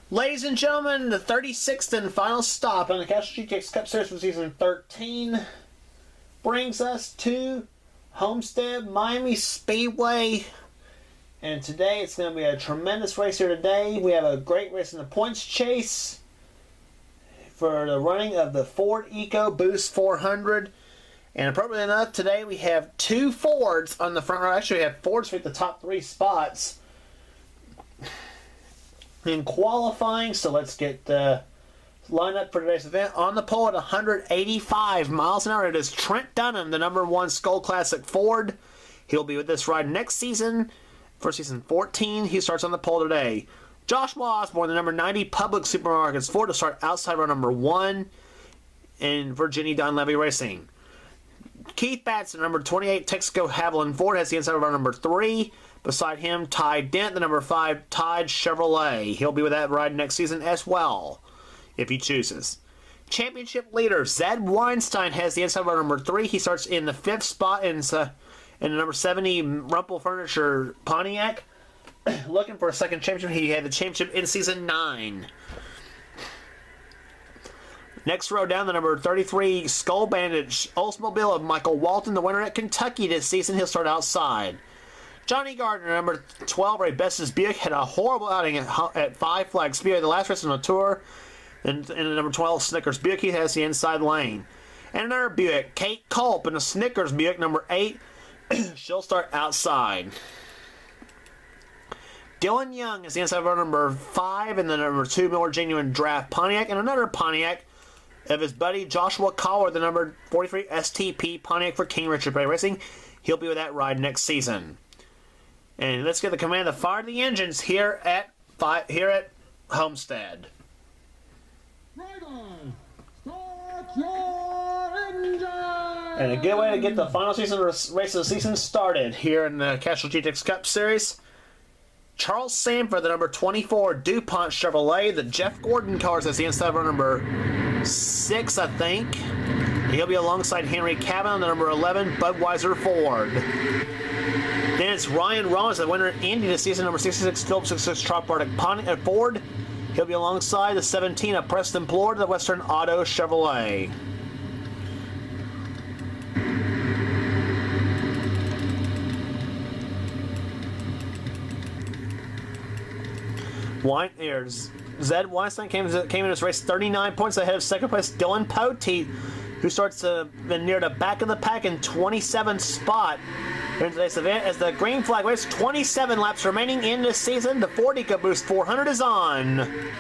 Ladies and gentlemen, the 36th and final stop on the Castrol GTX Cup Series for Season 13 brings us to Homestead Miami Speedway. And today it's going to be a tremendous race here today. We have a great race in the points chase for the running of the Ford EcoBoost 400. And appropriately enough, today we have two Fords on the front row. Actually, we have Fords for the top three spots in qualifying. So let's get the lineup for today's event. On the pole at 185 miles an hour, it is Trent Dunham, the #1 Skull Classic Ford. He'll be with this ride next season for season 14. He starts on the pole today. Joshua Osborne, the #90 Public Supermarkets Ford, to start outside row #1 in Virginia Dunleavy Racing. Keith Batson, #28 Texaco Haviland Ford, has the inside row #3. Beside him, Ty Dent, the #5 Tide Chevrolet. He'll be with that ride next season as well, if he chooses. Championship leader Zed Weinstein has the inside row #3. He starts in the 5th spot in the #70 Rumpel Furniture Pontiac. Looking for a second championship. He had the championship in season 9. Next row down, the #33 Skull Bandage Oldsmobile of Michael Walton, the winner at Kentucky this season. He'll start outside. Johnny Gardner, #12 Ray Best's Buick, had a horrible outing at Five Flags Speedway, the last race on the tour. In the #12 Snickers Buick, he has the inside lane. And another Buick, Kate Culp in the Snickers Buick, #8. She'll start outside. Dylan Young is the inside row #5 in the #2 Miller Genuine Draft Pontiac, and another Pontiac of his buddy Joshua Collar, the #43 STP Pontiac for King Richard Bay Racing. He'll be with that ride next season. And let's get the command to fire the engines here at Homestead. Right on. Start your engine. And a good way to get the final season race of the season started here in the Castrol GTX Cup Series. Charles Sanford, the #24 DuPont Chevrolet, the Jeff Gordon cars as the inside row #6, I think. He'll be alongside Henry Cabin, the #11 Budweiser Ford. Then it's Ryan Rollins, the winner in Indy this season, #66 Phillips 66 Trop-Arctic Ford. He'll be alongside the 17 of Preston Plord, the Western Auto Chevrolet. Zed Weinstein came in this race 39 points ahead of second place Dylan Poteet, who starts near the back of the pack in 27th spot in today's event. As the green flag race, 27 laps remaining in this season, the Ford EcoBoost 400 is on.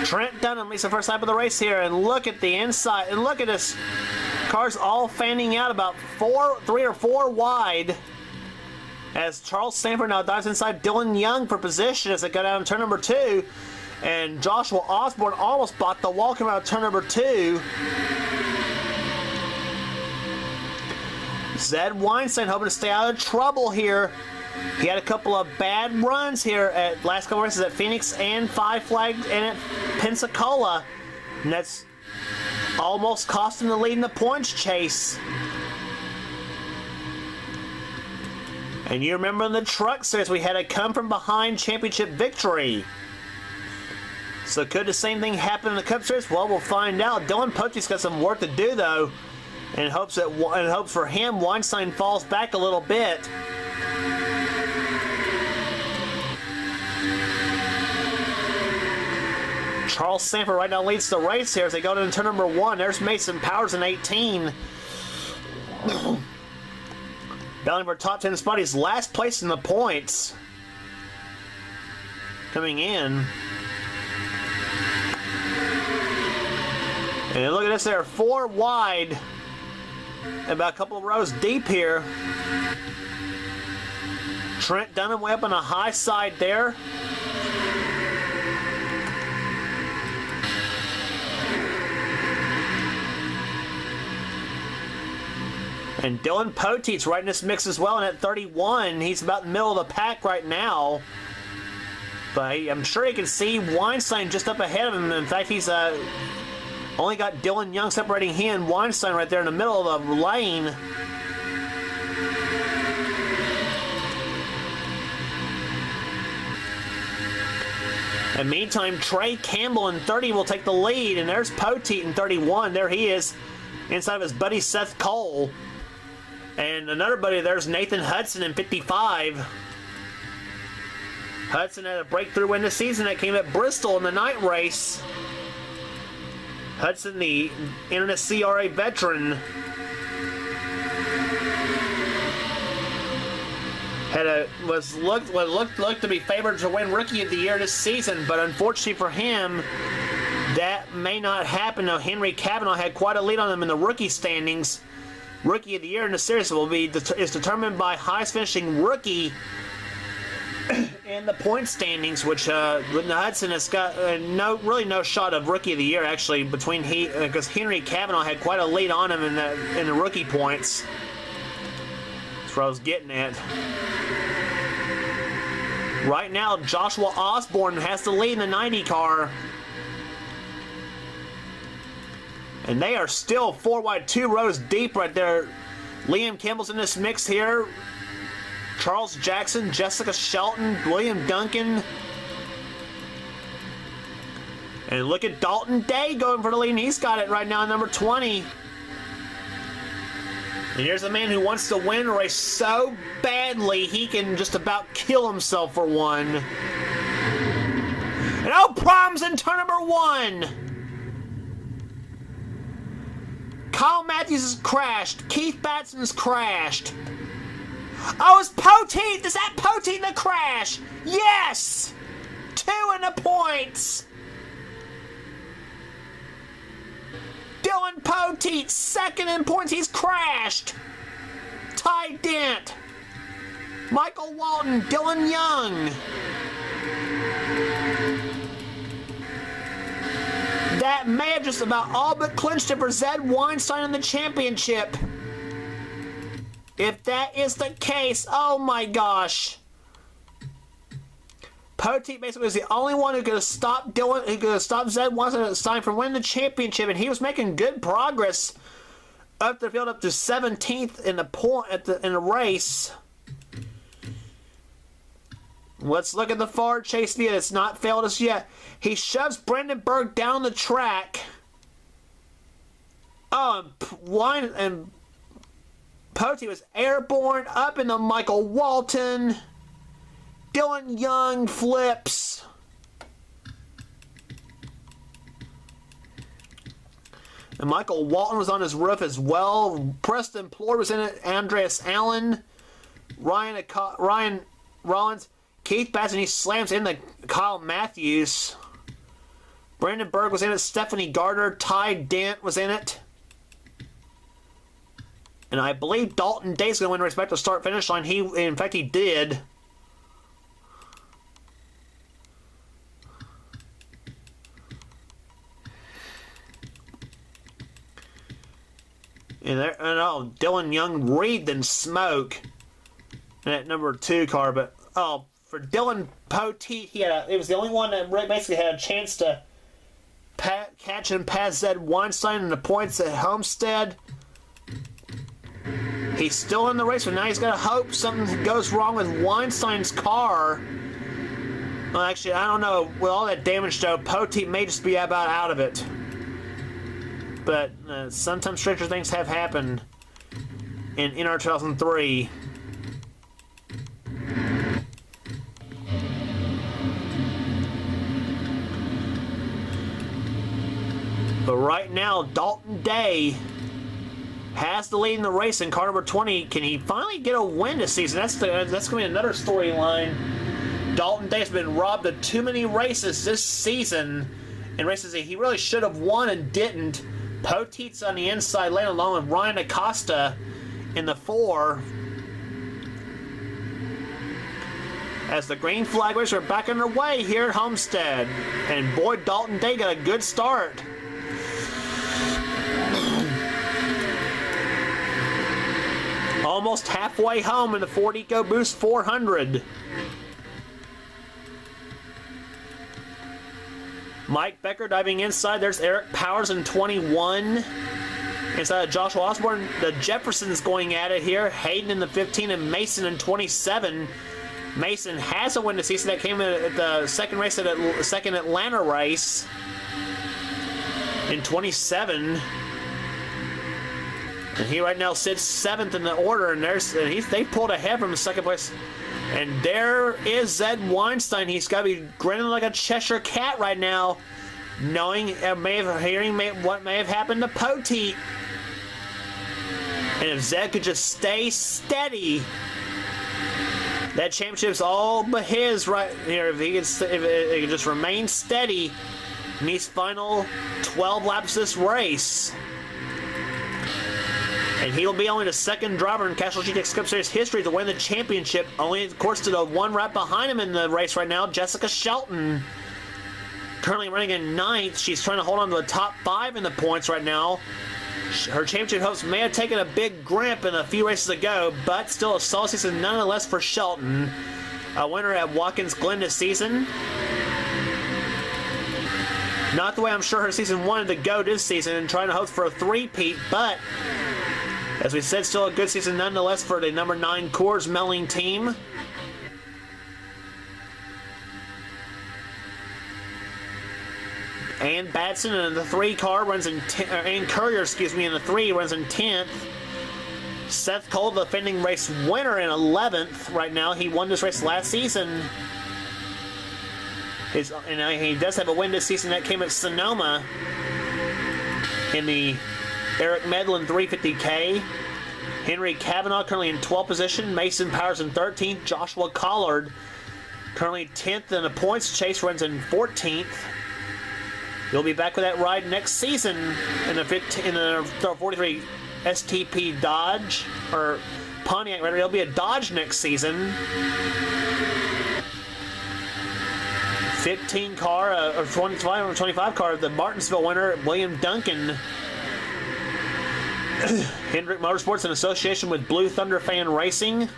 Trent Dunham leads the first lap of the race here, and look at the inside, and look at this. Cars all fanning out about 3 or 4 wide as Charles Sanford now dives inside Dylan Young for position as they go down to turn #2, and Joshua Osborne almost blocked the wall coming out of turn #2. Zed Weinstein hoping to stay out of trouble here. He had a couple of bad runs here at last couple races at Phoenix and Five Flags and at Pensacola, and that's almost cost him the lead in the points chase. And you remember in the truck series we had a come from behind championship victory. So could the same thing happen in the Cup Series? Well, we'll find out. Dylan Poteet's got some work to do though, and hopes for him Weinstein falls back a little bit. Charles Sanford right now leads the race here as they go to turn #1. There's Mason Powers in 18. Battling for top 10 spot. He's last place in the points. Coming in. And look at this there. 4 wide. About a couple of rows deep here. Trent Dunham way up on the high side there. And Dylan Poteet's right in this mix as well, and at 31, he's about in the middle of the pack right now. But I'm sure he can see Weinstein just up ahead of him. In fact, he's only got Dylan Young separating he and Weinstein right there in the middle of the lane. And meantime, Trey Campbell in 30 will take the lead, and there's Poteet in 31. There he is, inside of his buddy Seth Cole. And another buddy, there's Nathan Hudson in 55. Hudson had a breakthrough win this season that came at Bristol in the night race. Hudson, the Internet CRA veteran, looked to be favored to win Rookie of the Year this season, but unfortunately for him, that may not happen. Now, Henry Cavanaugh had quite a lead on him in the rookie standings. Rookie of the Year in the series is determined by highest finishing rookie in the point standings, which Hudson has got really no shot of Rookie of the Year actually, because Henry Cavanaugh had quite a lead on him in the rookie points. That's what I was getting at. Right now, Joshua Osborne has the lead in the 90 car. And they are still 4 wide, 2 rows deep right there. Liam Campbell's in this mix here. Charles Jackson, Jessica Shelton, William Duncan. And look at Dalton Day going for the lead, and he's got it right now, number 20. And here's a man who wants to win a race so badly he can just about kill himself for one. And no problems in turn number 1. Kyle Matthews has crashed. Keith Batson's crashed. Oh, it's Poteet! Is that Poteet in the crash? Yes! 2 in the points! Dylan Poteet, second in points. He's crashed. Ty Dent. Michael Walton. Dylan Young. That may have just about all but clinched it for Zed Weinstein in the championship. If that is the case, oh my gosh. Poteet basically was the only one who could have stopped Zed Weinstein from winning the championship, and he was making good progress up the field, up to 17th in the race. Let's look at the forward chase view. It's not failed us yet. He shoves Brendan Berg down the track. Oh, and Poteet was airborne up in the Michael Walton. Dylan Young flips. And Michael Walton was on his roof as well. Preston Plord was in it. Andreas Allen. Ryan Rollins. Keith Batson, he slams in the Kyle Matthews. Brandon Berg was in it. Stephanie Gardner. Ty Dent was in it. And I believe Dalton Day's going to win the race back to start-finish line. In fact, he did. And Dylan Young wreathed in smoke in that number 2 car. But for Dylan Poteet, it was the only one that basically had a chance to catch and pass Zed Weinstein in the points at Homestead. He's still in the race, but now he's got to hope something goes wrong with Weinstein's car. Well, actually, I don't know. With all that damage, though, Poteet may just be about out of it. But sometimes stranger things have happened in NR 2003. But right now, Dalton Day has the lead in the race in car number 20. Can he finally get a win this season? That's going to be another storyline. Dalton Day has been robbed of too many races this season, and races that he really should have won and didn't. Poteet's on the inside lane along with Ryan Acosta in the 4. As the green flag racers are back underway here at Homestead. And boy, Dalton Day got a good start. Almost halfway home in the Ford EcoBoost 400. Mike Becker diving inside. There's Eric Powers in 21. Inside Joshua Osborne. The Jeffersons going at it here. Hayden in the 15 and Mason in 27. Mason has a win this season. That came at the second race at the second Atlanta race in 27. And he right now sits 7th in the order, and they pulled ahead from the second place. And there is Zed Weinstein. He's got to be grinning like a Cheshire cat right now, knowing what may have happened to Poteet. And if Zed could just stay steady, that championship's all but his right here. If he could just remain steady in these final 12 laps of this race. And he'll be only the second driver in Castrol GTX Cup Series history to win the championship. Only, of course, to the one right behind him in the race right now, Jessica Shelton. Currently running in 9th. She's trying to hold on to the top 5 in the points right now. Her championship hopes may have taken a big grimp in a few races ago, but still a solid season nonetheless for Shelton. A winner at Watkins Glen this season. Not the way I'm sure her season wanted to go this season, and trying to hope for a three-peat, but as we said, still a good season nonetheless for the number 9 Coors Melling team. Ann Batson in the 3 car runs in Ann Courier, in the 3 runs in 10th. Seth Cole, the defending race winner, in 11th right now. He won this race last season. And he does have a win this season that came at Sonoma in the Eric Medlin 350K. Henry Kavanaugh currently in 12th position. Mason Powers in 13th. Joshua Collard currently 10th in the points. Chase runs in 14th. He'll be back with that ride next season in the 43 STP Dodge or Pontiac. Rather, it'll be a Dodge next season. 15 car or 25 car, the Martinsville winner William Duncan. Hendrick Motorsports in association with Blue Thunder Fan Racing.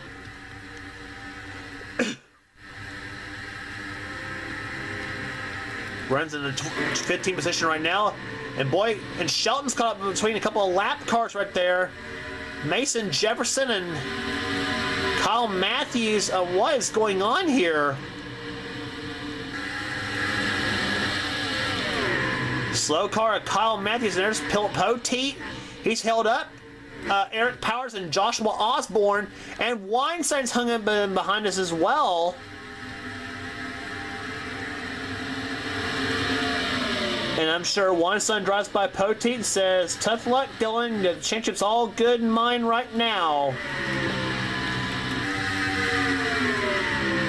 Runs in the 15th position right now. And Shelton's caught up between a couple of lap cars right there. Mason Jefferson and Kyle Matthews. What is going on here? Slow car of Kyle Matthews, and there's Poteet. He's held up. Eric Powers and Joshua Osborne, and Weinstein's hung up behind us as well. And I'm sure Weinstein drives by Poteet and says, "Tough luck, Dylan. The championship's all good in mine right now."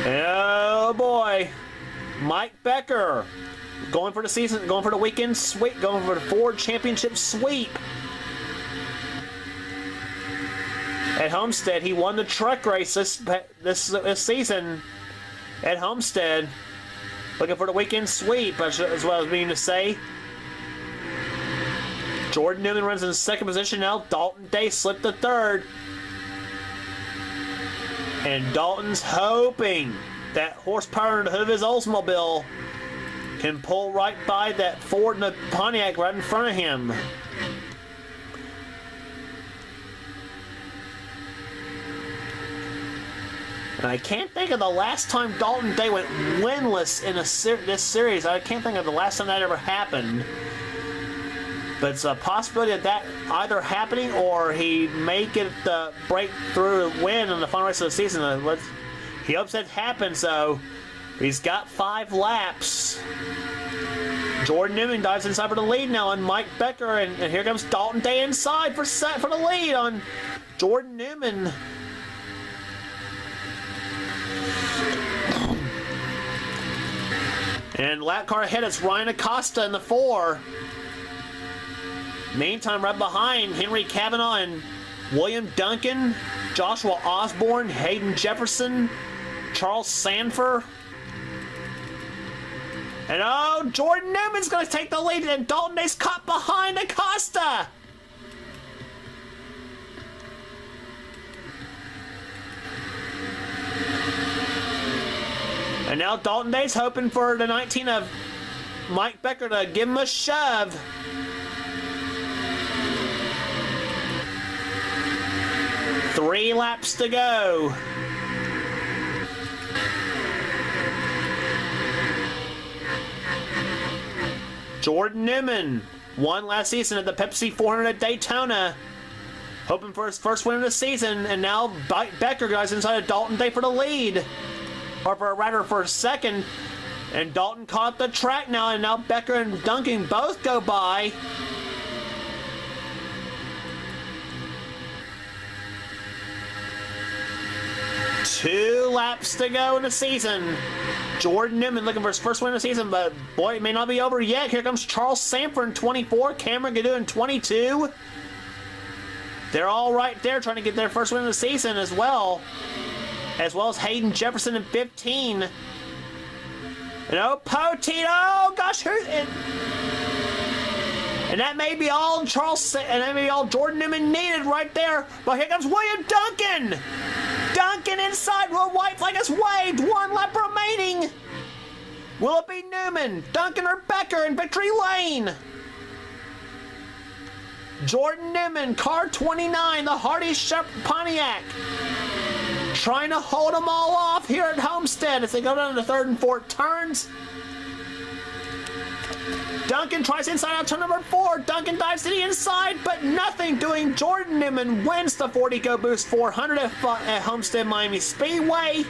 Oh boy, Mike Becker going for the season, going for the weekend sweep, going for the Ford Championship sweep. At Homestead, he won the truck race this season at Homestead. Looking for the weekend sweep, as well as being to say. Jordan Newman runs in the 2nd position now. Dalton Day slipped to 3rd. And Dalton's hoping that horsepower in the hood of his Oldsmobile can pull right by that Ford and the Pontiac right in front of him. And I can't think of the last time Dalton Day went winless in this series. I can't think of the last time that ever happened. But it's a possibility of that either happening or he may get the breakthrough win in the final race of the season. He hopes that happens, though. He's got 5 laps. Jordan Newman dives inside for the lead now on Mike Becker, and here comes Dalton Day inside for the lead on Jordan Newman. And lap car ahead, it's Ryan Acosta in the 4. Meantime, right behind, Henry Kavanaugh and William Duncan, Joshua Osborne, Hayden Jefferson, Charles Sanford. And oh, Jordan Newman's going to take the lead, and Dalton Day's caught behind Acosta. And now Dalton Day's hoping for the 19 of Mike Becker to give him a shove. Three laps to go. Jordan Newman won last season at the Pepsi 400 at Daytona. Hoping for his first win of the season, and now Becker goes inside of Dalton Day for the lead. Or for second. And Dalton caught the track now, and now Becker and Duncan both go by. Two laps to go in the season. Jordan Newman looking for his first win of the season, but boy, it may not be over yet. Here comes Charles Sanford in 24, Cameron Gadoo in 22. They're all right there trying to get their first win of the season as well as Hayden Jefferson in 15. And oh, Poteet, oh gosh, and that may be all Jordan Newman needed right there. But here comes William Duncan. Duncan inside, will white flag is waved. 1 lap remaining. Will it be Newman, Duncan, or Becker in victory lane? Jordan Newman, car 29, the Hardy Pontiac, trying to hold them all off here at Homestead as they go down to the 3rd and 4th turns. Duncan tries inside out turn number 4. Duncan dives to the inside, but nothing doing. Jordan Newman wins the 40 Go Boost 400 at Homestead Miami Speedway.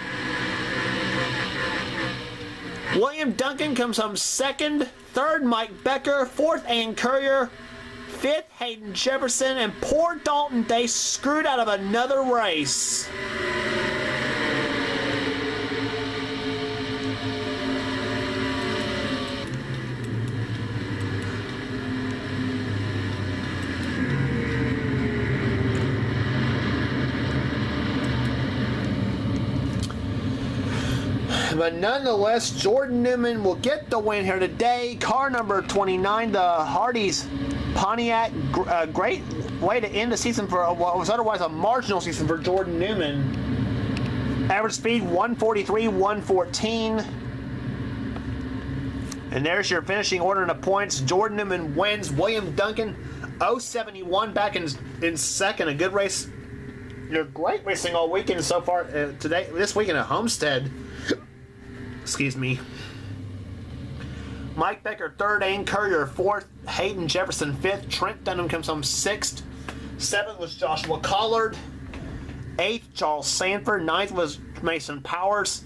William Duncan comes home 2nd. 3rd, Mike Becker. 4th, Ian Courier. 5th, Hayden Jefferson. And poor Dalton Day screwed out of another race. But nonetheless, Jordan Newman will get the win here today. Car number 29, the Hardy's Pontiac. Great way to end the season for what was otherwise a marginal season for Jordan Newman. Average speed 143, 114. And there's your finishing order in the points. Jordan Newman wins. William Duncan 071 back in second. A good race. Great racing all weekend so far this weekend at Homestead. Excuse me. Mike Becker 3rd, Ian Courier 4th, Hayden Jefferson 5th, Trent Dunham comes home 6th, 7th was Joshua Collard, 8th Charles Sanford, 9th was Mason Powers,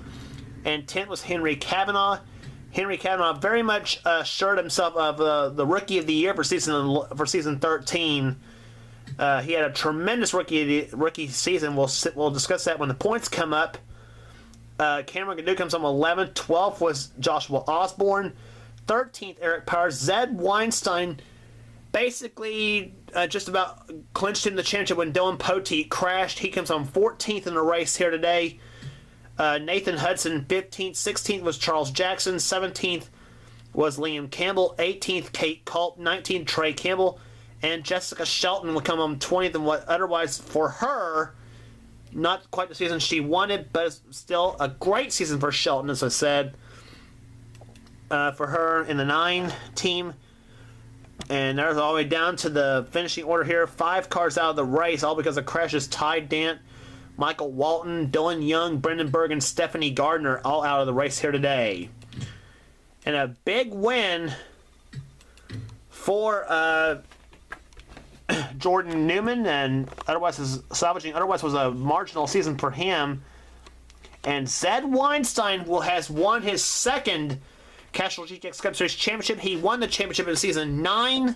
and 10th was Henry Cavanaugh. Henry Cavanaugh very much assured himself of the Rookie of the Year for season 13. He had a tremendous rookie season. We'll discuss that when the points come up. Cameron Gadoo comes on 11th. 12th was Joshua Osborne. 13th, Eric Powers. Zed Weinstein basically just about clinched him the championship when Dylan Poteet crashed. He comes on 14th in the race here today. Nathan Hudson 15th. 16th was Charles Jackson. 17th was Liam Campbell. 18th, Kate Culp. 19th, Trey Campbell. And Jessica Shelton will come on 20th in what otherwise for her, not quite the season she wanted, but it's still a great season for Shelton, as I said. For her in the 9 team. And there's all the way down to the finishing order here. 5 cars out of the race, all because of crashes. Ty Dant, Michael Walton, Dylan Young, Brendan Berg, and Stephanie Gardner all out of the race here today. And a big win for Jordan Newman, and otherwise was a marginal season for him. And Zed Weinstein has won his 2nd Castrol GTX Cup Series championship. He won the championship in season 9.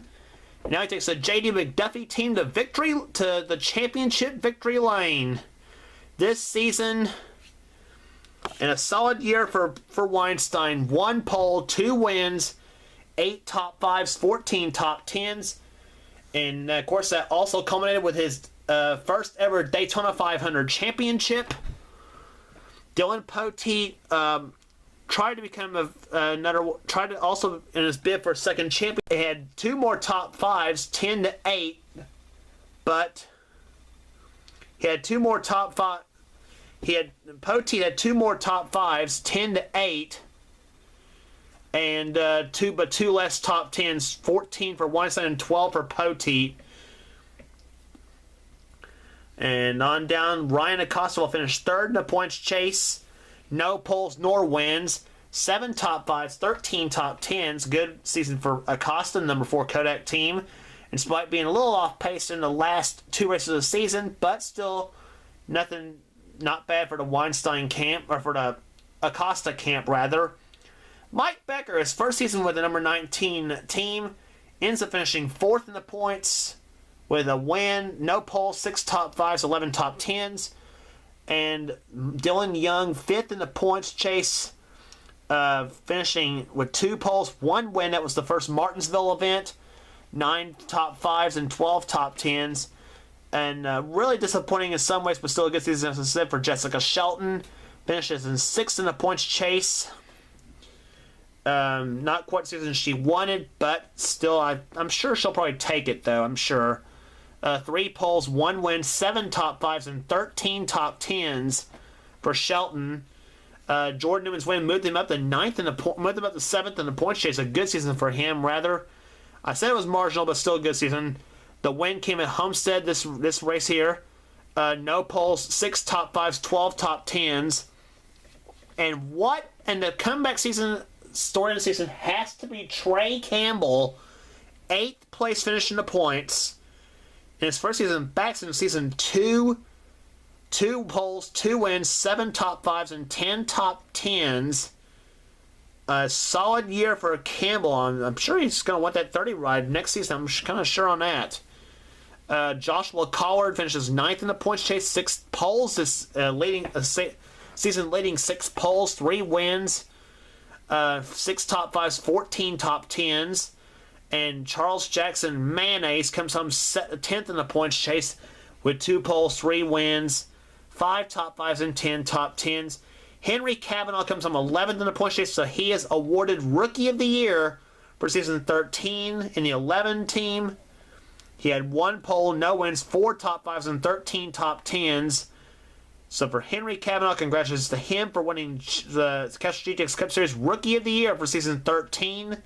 Now he takes the JD McDuffie team to the championship victory lane this season. And a solid year for Weinstein. 1 pole, 2 wins, 8 top 5s, 14 top 10s. And, of course, that also culminated with his first ever Daytona 500 championship. Dylan Poteet tried to become tried to also, in his bid for a 2nd champion, he had 2 more top 5s, 10-8, but he had 2 more top 5. Poteet had 2 more top 5s, 10-8, and 2 less top 10s, 14 for Weinstein and 12 for Poteet. And on down, Ryan Acosta will finish 3rd in the points chase. No poles nor wins. 7 top 5s, 13 top 10s. Good season for Acosta, number 4 Kodak team. In spite of being a little off pace in the last 2 races of the season, but still not bad for the Weinstein camp, or for the Acosta camp, rather. Mike Becker, his first season with the number 19 team, ends up finishing 4th in the points with a win, no poles, 6 top 5s, 11 top 10s. And Dylan Young, 5th in the points chase, finishing with 2 poles, 1 win. That was the first Martinsville event. 9 top 5s and 12 top 10s. And really disappointing in some ways, but still a good season as I said for Jessica Shelton. Finishes in 6th in the points chase. Not quite the season she wanted, but still, I'm sure she'll probably take it, though. I'm sure. 3 poles, 1 win, 7 top 5s, and 13 top 10s for Shelton. Jordan Newman's win moved him up to 9th moved him up to 7th in the points chase. A good season for him, rather. I said it was marginal, but still a good season. The win came at Homestead this race here. No poles, 6 top 5s, 12 top 10s. And the comeback season, story of the season has to be Trey Campbell. 8th place finish in the points. In his first season, back in season 2 poles, 2 wins, 7 top 5s, and 10 top 10s. A solid year for Campbell. I'm sure he's going to want that 30 ride next season. I'm kind of sure on that. Joshua Collard finishes 9th in the points chase, 6 poles. This season leading 6 poles, 3 wins, 6 top 5s, 14 top 10s. And Charles Jackson Mayonnaise comes home 10th in the points chase with 2 poles, 3 wins, 5 top 5s, and 10 top 10s. Henry Cavanaugh comes home 11th in the points chase, so he is awarded Rookie of the Year for season 13 in the 11 team. He had 1 pole, no wins, 4 top 5s, and 13 top 10s. So for Henry Cavanaugh, congratulations to him for winning the Castrol GTX Cup Series Rookie of the Year for season 13.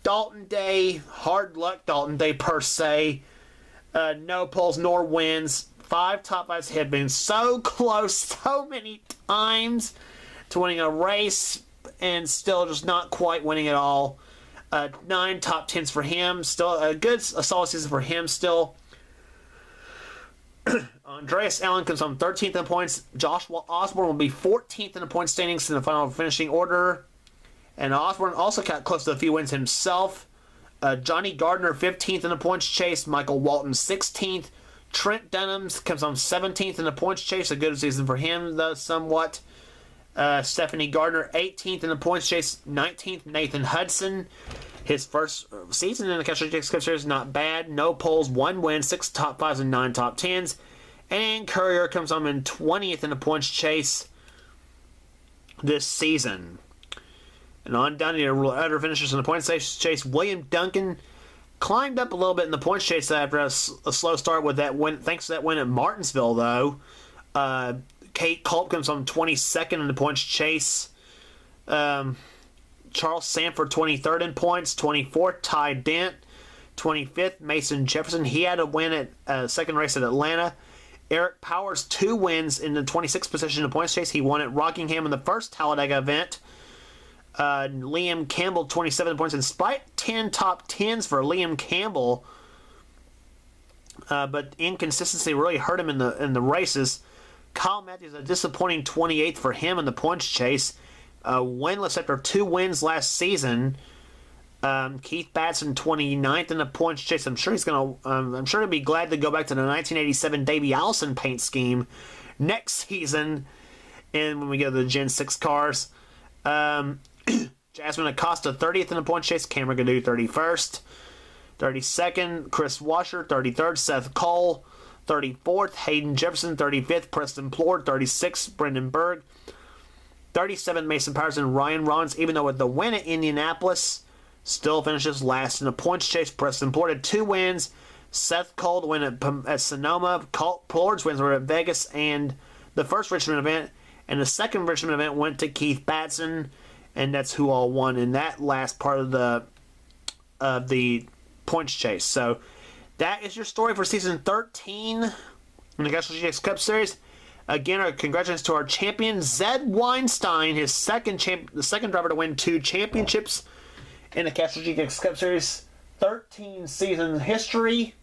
Dalton Day, hard luck Dalton Day per se. No poles nor wins. 5 top 5s, had been so close so many times to winning a race and still just not quite winning at all. 9 top 10s for him. Still a solid season for him still. Andreas Allen comes home 13th in points. Joshua Osborne will be 14th in the point standings in the final finishing order. And Osborne also got close to a few wins himself. Johnny Gardner 15th in the points chase. Michael Walton 16th. Trent Dunham comes on 17th in the points chase. A good season for him, though, somewhat. Stephanie Gardner 18th in the points chase. 19th, Nathan Hudson. His first season in the Castrol GTX Cup Series, not bad. No poles, 1 win, 6 top 5s, and 9 top 10s. And Courier comes on in 20th in the points chase this season. And on down to your other finishers in the points chase, William Duncan climbed up a little bit in the points chase after a slow start with that win. Thanks to that win at Martinsville, though. Kate Culp comes on 22nd in the points chase. Charles Sanford 23rd in points. 24th, Ty Dent. 25th, Mason Jefferson. He had a win at second race at Atlanta. Eric Powers, 2 wins in the 26th position in the points chase. He won at Rockingham in the first Talladega event. Liam Campbell, 27 points, in spite 10 top 10s for Liam Campbell, but inconsistency really hurt him in the races. Kyle Matthews, a disappointing 28th for him in the points chase, winless after 2 wins last season. Keith Batson, 29th in the points chase. I'm sure he'll be glad to go back to the 1987 Davey Allison paint scheme next season, and when we get to the Gen 6 cars. Jasmine Acosta 30th in the point chase. Cameron Gadu 31st. 32nd, Chris Washer. 33rd, Seth Cole. 34th, Hayden Jefferson. 35th, Preston Plord. 36th, Brendan Berg. 37th, Mason Powers and Ryan Rollins. Even though with the win at Indianapolis, still finishes last in the points chase. Preston Plord had 2 wins. Seth Cole win at Sonoma. Plord's wins were at Vegas and the first Richmond event, and the second Richmond event went to Keith Batson, and that's who all won in that last part of the points chase. So that is your story for season 13 in the Castrol GTX Cup Series. Again, our congratulations to our champion, Zed Weinstein, the second driver to win 2 championships in the Castrol GTX Cup Series, 13 season history.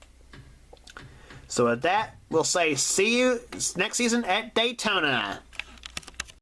So with that, we'll say see you next season at Daytona.